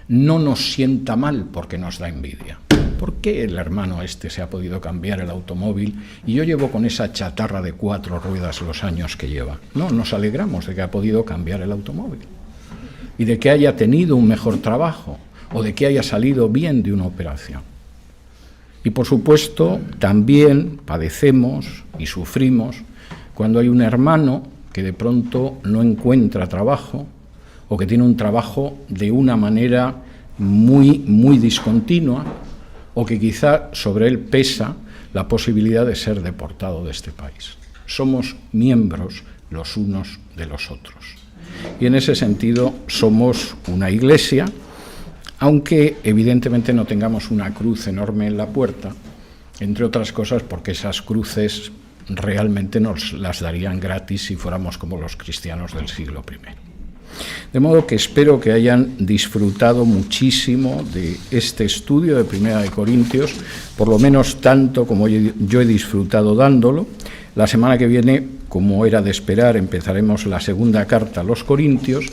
no nos sienta mal porque nos da envidia. ¿Por qué el hermano este se ha podido cambiar el automóvil y yo llevo con esa chatarra de 4 ruedas los años que lleva? No, nos alegramos de que ha podido cambiar el automóvil y de que haya tenido un mejor trabajo o de que haya salido bien de una operación. Y por supuesto también padecemos y sufrimos cuando hay un hermano que de pronto no encuentra trabajo o que tiene un trabajo de una manera muy discontinua, o que quizá sobre él pesa la posibilidad de ser deportado de este país. Somos miembros los unos de los otros. Y en ese sentido somos una iglesia, aunque evidentemente no tengamos una cruz enorme en la puerta, entre otras cosas porque esas cruces realmente nos las darían gratis si fuéramos como los cristianos del siglo I. De modo que espero que hayan disfrutado muchísimo de este estudio de Primera de Corintios, por lo menos tanto como yo he disfrutado dándolo. La semana que viene, como era de esperar, empezaremos la segunda carta a los Corintios,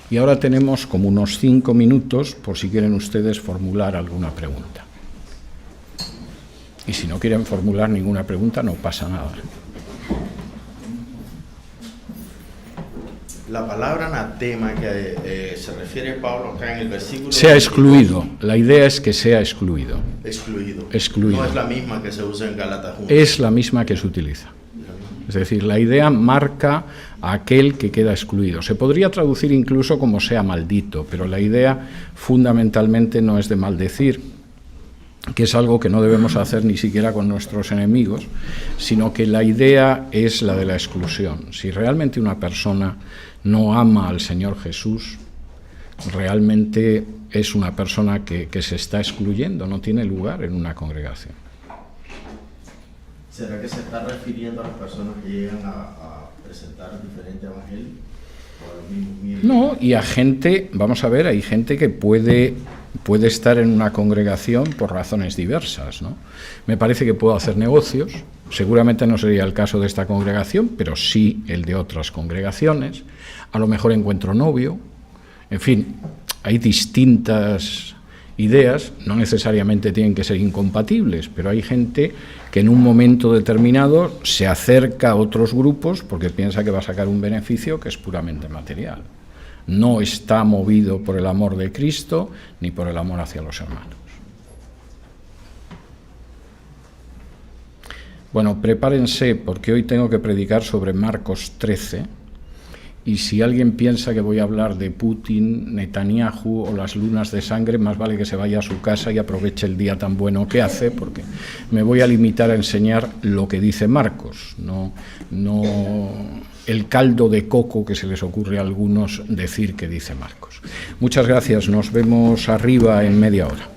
y ahora tenemos como unos 5 minutos por si quieren ustedes formular alguna pregunta. Y si no quieren formular ninguna pregunta, no pasa nada. La palabra anatema que se refiere Pablo acá en el versículo... Sea excluido. La idea es que sea excluido. Excluido. Excluido. No es la misma que se usa en Gálatas 1. Es la misma que se utiliza. Es decir, la idea marca a aquel que queda excluido. Se podría traducir incluso como sea maldito, pero la idea fundamentalmente no es de maldecir, que es algo que no debemos hacer ni siquiera con nuestros enemigos, sino que la idea es la de la exclusión. Si realmente una persona no ama al Señor Jesús, realmente es una persona que se está excluyendo, no tiene lugar en una congregación. ¿Será que se está refiriendo a las personas que llegan a presentar diferentes evangelios? No, y a gente, vamos a ver, hay gente que puede estar en una congregación por razones diversas, ¿no? Me parece que puedo hacer negocios, seguramente no sería el caso de esta congregación, pero sí el de otras congregaciones. A lo mejor encuentro novio, en fin, hay distintas ideas, no necesariamente tienen que ser incompatibles, pero hay gente que en un momento determinado se acerca a otros grupos porque piensa que va a sacar un beneficio que es puramente material. No está movido por el amor de Cristo ni por el amor hacia los hermanos. Bueno, prepárense porque hoy tengo que predicar sobre Marcos 13. Y si alguien piensa que voy a hablar de Putin, Netanyahu o las lunas de sangre, más vale que se vaya a su casa y aproveche el día tan bueno que hace, porque me voy a limitar a enseñar lo que dice Marcos, no el caldo de coco que se les ocurre a algunos decir que dice Marcos. Muchas gracias, nos vemos arriba en media hora.